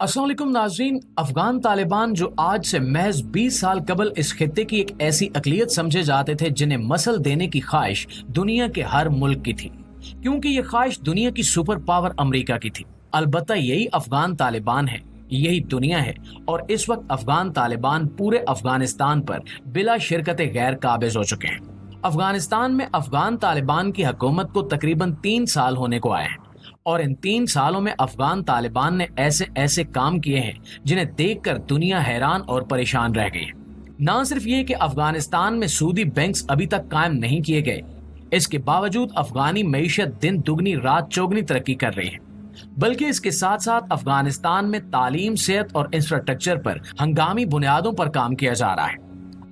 अस्सलाम वालेकुम नाज़रीन। अफगान तालिबान जो आज से महज 20 साल कबल इस खित्ते की एक ऐसी अक़लियत समझे जाते थे जिन्हें मसल देने की ख्वाहिश दुनिया के हर मुल्क की थी, क्योंकि ये ख्वाहिश दुनिया की सुपर पावर अमेरिका की थी। अलबत्ता यही अफगान तालिबान है, यही दुनिया है, और इस वक्त अफगान तालिबान पूरे अफगानिस्तान पर बिला शिरकत गैर काबिज हो चुके हैं। अफगानिस्तान में अफगान तालिबान की हुकूमत को तकरीबन 3 साल होने को आए हैं, और इन 3 सालों में अफगान तालिबान ने ऐसे ऐसे काम किए हैं जिन्हें देखकर दुनिया हैरान और परेशान रह गई है। न सिर्फ ये कि अफगानिस्तान में सूदी बैंक्स अभी तक कायम नहीं किए गए, इसके बावजूद अफगानी मईशत दिन दुगनी रात चौगनी तरक्की कर रही है, बल्कि इसके साथ साथ अफगानिस्तान में तालीम, सेहत और इंफ्रास्ट्रक्चर पर हंगामी बुनियादों पर काम किया जा रहा है।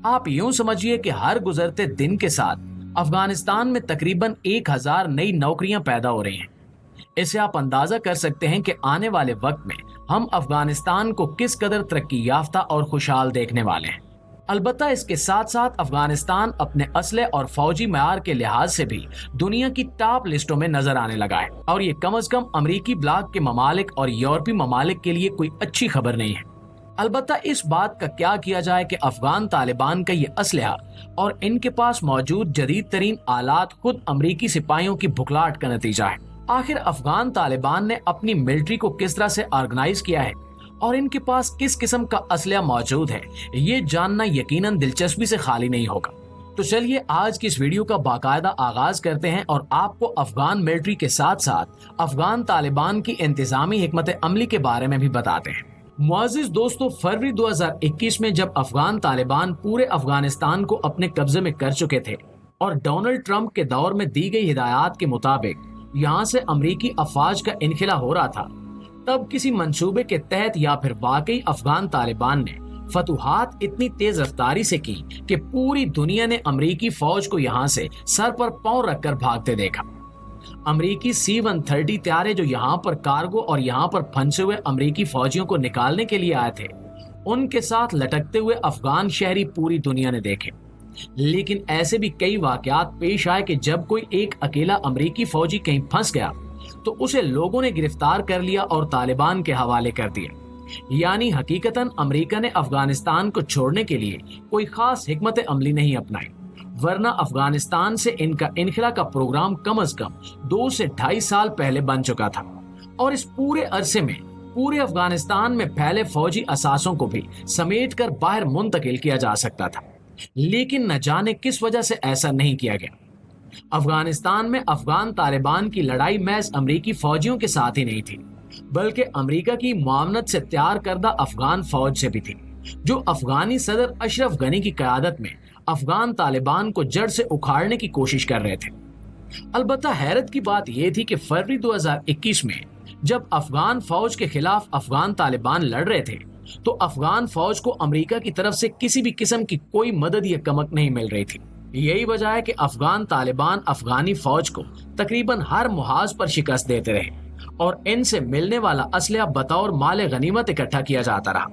आप यूं समझिए कि हर गुजरते दिन के साथ अफगानिस्तान में तकरीबन 1000 नई नौकरियां पैदा हो रही हैं। इससे आप अंदाजा कर सकते हैं कि आने वाले वक्त में हम अफगानिस्तान को किस कदर तरक्की याफ्ता और खुशहाल देखने वाले हैं। अलबत्ता इसके साथ साथ अफगानिस्तान अपने असले और फौजी मयार के लिहाज से भी दुनिया की टॉप लिस्टों में नजर आने लगा है, और ये कम अज कम अमरीकी ब्लॉक के ममालिक और यूरोपीय ममालिक के लिए कोई अच्छी खबर नहीं है। अलबत्ता इस बात का क्या किया जाए कि अफगान तालिबान का ये असलहा और इनके पास मौजूद जदीद तरीन आलात खुद अमरीकी सिपाहियों की भुखलाहट का नतीजा है। आखिर अफगान तालिबान ने अपनी मिलिट्री को किस तरह से ऑर्गेनाइज किया है और इनके पास किस किस्म का असलहा मौजूद है, ये जानना यकीनन दिलचस्पी से खाली नहीं होगा। तो चलिए आज की इस वीडियो का बाकायदा आगाज करते हैं और आपको अफगान मिलिट्री के साथ साथ अफगान तालिबान की इंतजामी हिकमत अमली के बारे में भी बताते हैं। मुअज़्ज़िज़ दोस्तों, फरवरी 2021 में जब अफगान तालिबान पूरे अफगानिस्तान को अपने कब्जे में कर चुके थे और डोनाल्ड ट्रंप के दौर में दी गई हिदायत के मुताबिक यहाँ से अमरीकी अफवाज का इनखिला हो रहा था, तब किसी मंसूबे के तहत या फिर वाकई अफगान तालिबान ने फतूहात इतनी तेज रफ्तारी से की कि पूरी दुनिया ने अमरीकी फौज को यहाँ से सर पर पांव रखकर भागते देखा। अमरीकी C-130 त्यारे जो यहाँ पर कार्गो और यहाँ पर फंसे हुए अमरीकी फौजियों को निकालने के लिए आए थे, उनके साथ लटकते हुए अफगान शहरी पूरी दुनिया ने देखे। लेकिन ऐसे भी कई वाकयात पेश आए कि जब कोई एक अकेला अमरीकी फौजी कहीं फंस गया तो उसे लोगों ने गिरफ्तार कर लिया और तालिबान के हवाले कर दिया। यानी हकीकतन अमेरिका ने अफगानिस्तान को छोड़ने के लिए कोई खास हिकमत अमली नहीं अपनाई, वरना अफगानिस्तान से इनका इनखिला का प्रोग्राम कम अज कम 2 से 2.5 साल पहले बन चुका था, और इस पूरे अरसे में पूरे अफगानिस्तान में फैले फौजी असासों को भी समेट कर बाहर मुंतकिल किया जा सकता था। लेकिन न जाने किस वजह से ऐसा नहीं किया गया। अफगानिस्तान में अफगान तालिबान की लड़ाई महज अमरीकी फौजियों के साथ ही नहीं थी, बल्कि अमरीका की मुआवनत से तैयार करदा अफगान फौज से भी थी, जो अफगानी सदर अशरफ गनी की क़यादत में अफगान तालिबान को जड़ से उखाड़ने की कोशिश कर रहे थे। अलबत्ता हैरत की बात यह थी कि फरवरी 2021 में जब अफगान फौज के खिलाफ अफगान तालिबान लड़ रहे थे तो अफगान फौज को अमेरिका की तरफ से किसी भी किस्म की कोई मदद या कमक नहीं मिल रही थी। यही वजह है कि अफगान तालिबान अफगानी फौज को तकरीबन हर मुहाज पर शिकस्त देते रहे और इनसे मिलने वाला असलहा बतौर माल गनीमत इकट्ठा किया जाता रहा।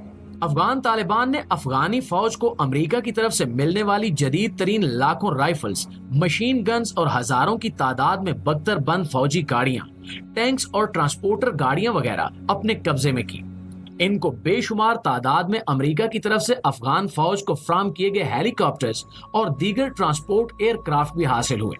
अफगान तालिबान ने अफगानी फौज को अमेरिका की तरफ से मिलने वाली जदीद तरीन लाखों राइफल्स, मशीन गन्स और हजारों की तादाद में बख्तर बंद फौजी गाड़ियां, टैंक्स और ट्रांसपोर्टर गाड़ियां वगैरह अपने कब्जे में की। इनको बेशुमार तादाद में अमेरिका की तरफ से अफगान फौज को फ्राहम किए गए हेलीकॉप्टर्स और दीगर ट्रांसपोर्ट एयरक्राफ्ट भी हासिल हुए।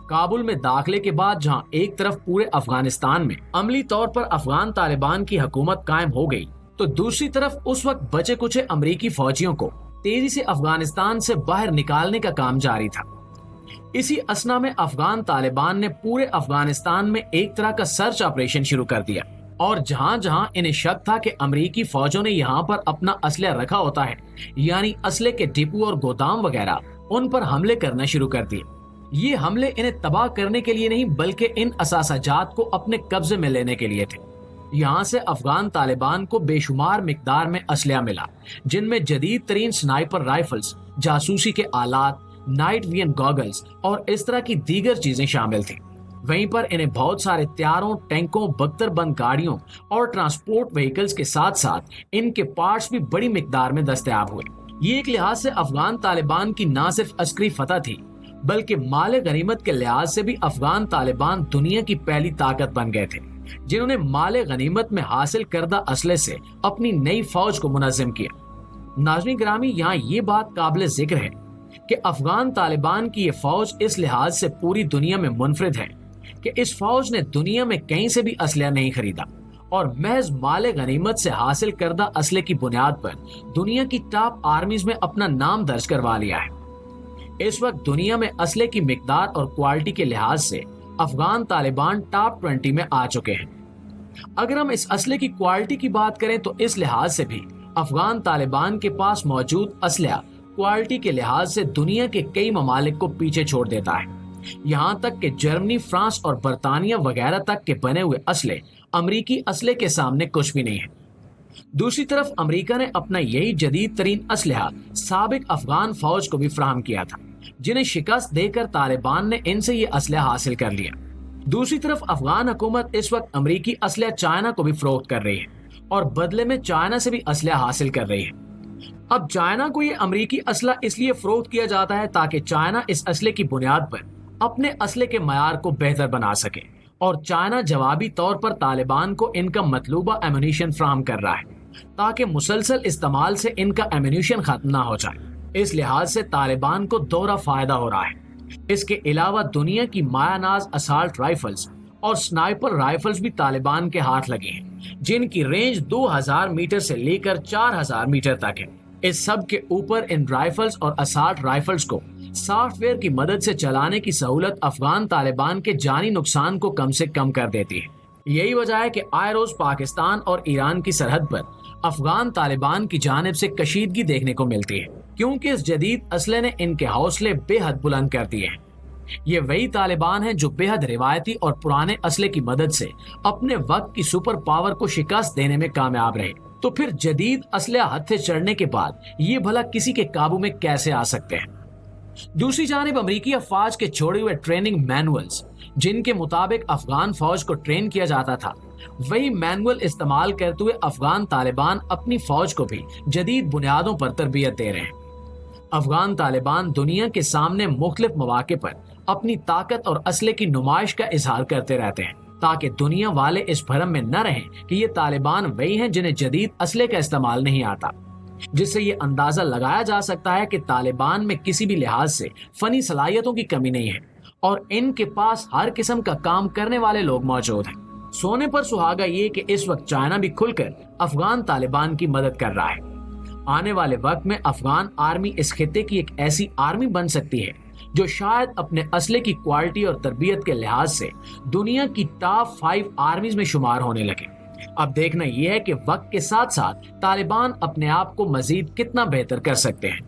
काबुल में दाखिले के बाद जहां एक तरफ पूरे अफगानिस्तान में अमली तौर पर अफगान तालिबान की हुकूमत कायम हो गई, तो दूसरी तरफ उस वक्त बचे कुचे अमरीकी फौजियों को तेजी से अफगानिस्तान से बाहर निकालने का काम जारी था। इसी असना में अफगान तालिबान ने पूरे अफगानिस्तान में एक तरह का सर्च ऑपरेशन शुरू कर दिया, और जहां जहां इन्हें शक था कि अमरीकी फौजों ने यहाँ पर अपना असलहा रखा होता है, यानी असले के डिपो और गोदाम वगैरह, उन पर हमले करना शुरू कर दिए। ये हमले इन्हें तबाह करने के लिए नहीं, बल्कि इन असासाजात को अपने कब्जे में लेने के लिए थे। यहाँ से अफगान तालिबान को बेशुमार मिकदार में असलहा मिला, जिनमें जदीद तरीन स्नाइपर राइफल्स, जासूसी के आलात, नाइट विजन गॉगल्स और इस तरह की दीगर चीजें शामिल थी। वहीं पर इन्हें बहुत सारे त्यारों, टैंकों, बख्तरबंद गाड़ियों और ट्रांसपोर्ट व्हीकल्स के साथ साथ इनके पार्ट्स भी बड़ी मिकदार में दस्तयाब हुए। ये एक लिहाज से अफगान तालिबान की न सिर्फ अस्करी फतह थी, बल्कि माल गनीमत के लिहाज से भी अफगान तालिबान दुनिया की पहली ताकत बन गए थे, जिन्होंने माल गनीमत में हासिल करदा असले से अपनी नई फौज को मुनज़्ज़म किया। नाज़रीन गिरामी, यहाँ ये बात काबिल जिक्र है कि अफगान तालिबान की ये फौज इस लिहाज से पूरी दुनिया में मुनफरिद है कि इस फौज ने दुनिया में कहीं से भी असलहा नहीं खरीदा और महज माल गनीमत से हासिल करदा असले की बुनियाद पर दुनिया की टॉप आर्मीज में अपना नाम दर्ज करवा लिया है। इस वक्त दुनिया में असले की मिकदार और क्वालिटी के लिहाज से अफगान तालिबान टॉप 20 में आ चुके हैं। अगर हम इस असले की क्वालिटी की बात करें तो इस लिहाज से भी अफगान तालिबान के पास मौजूद असलहा क्वालिटी के लिहाज से दुनिया के कई ममालिक को पीछे छोड़ देता है। यहाँ तक कि जर्मनी, फ्रांस और बरतानिया वगैरह तक के बने हुए असले अमरीकी असले के सामने कुछ भी नहीं है। दूसरी तरफ अमरीका ने अपना यही जदीद तरीन असलहा साबिक अफगान फौज को भी फराहम किया था, जिन्हें शिकस्त देकर तालिबान ने इनसे ये असलहा हासिल कर लिया। दूसरी तरफ अफगान हुकूमत इस वक्त अमरीकी असलहा चाइना को भी फरोख्त कर रही है और बदले में चाइना से भी असलहा हासिल कर रही है। अब चाइना को ये अमरीकी असला इसलिए फरोख्त किया जाता है ताकि चाइना इस असले की बुनियाद पर अपने असले के मयार को बेहतर बना सके और चाइना जवाबी तौर पर तालिबान को इनका मतलूबा एमुनीशन फराहम कर रहा है ताकि मुसलसल इस्तेमाल से इनका एमुनीशन खत्म ना हो जाए। इस लिहाज से तालिबान को दोहरा फायदा हो रहा है। इसके अलावा दुनिया की मायानाज असाल्ट राइफल्स और स्नाइपर राइफल्स भी तालिबान के हाथ लगे हैं, जिनकी रेंज 2000 मीटर से लेकर 4000 मीटर तक है। इस सब के ऊपर इन राइफल्स और असाल्ट राइफल्स को सॉफ्टवेयर की मदद से चलाने की सहूलत अफगान तालिबान के जानी नुकसान को कम से कम कर देती है। यही वजह है कि आए रोज पाकिस्तान और ईरान की सरहद पर अफगान तालिबान की जानिब से कशीदगी देखने को मिलती है, क्योंकि इस जदीद असले ने इनके हौसले बेहद बुलंद कर दिए हैं। ये वही तालिबान है जो बेहद रिवायती और पुराने असले की मदद से अपने वक्त की सुपर पावर को शिकस्त देने में कामयाब रहे। तो फिर जदीद असले हद चढ़ने के बाद ये भला किसी के काबू में कैसे आ सकते हैं? दूसरी जानिब अमरीकी अफवाज के छोड़े हुए ट्रेनिंग मैनुअल्स, जिनके मुताबिक अफगान फौज को ट्रेन किया जाता था, वही मैनुअल इस्तेमाल करते हुए अफगान तालिबान अपनी फौज को भी जदीद बुनियादों पर तरबियत दे रहे हैं। अफगान तालिबान दुनिया के सामने मुख्तलिफ मौके पर अपनी ताकत और असले की नुमाइश का इजहार करते रहते हैं ताकि दुनिया वाले इस भरम में न रहें कि ये तालिबान वही हैं जिन्हें जदीद असले का इस्तेमाल नहीं आता, जिससे ये अंदाजा लगाया जा सकता है कि तालिबान में किसी भी लिहाज से फनी सलाहियतों की कमी नहीं है और इनके पास हर किस्म का काम करने वाले लोग मौजूद हैं। सोने पर सुहागा ये कि इस वक्त चाइना भी खुलकर अफगान तालिबान की मदद कर रहा है। आने वाले वक्त में अफगान आर्मी इस खित्ते की एक ऐसी आर्मी बन सकती है जो शायद अपने असले की क्वालिटी और तरबियत के लिहाज से दुनिया की टॉप 5 आर्मीज में शुमार होने लगे। अब देखना यह है कि वक्त के साथ साथ तालिबान अपने आप को मजीद कितना बेहतर कर सकते हैं।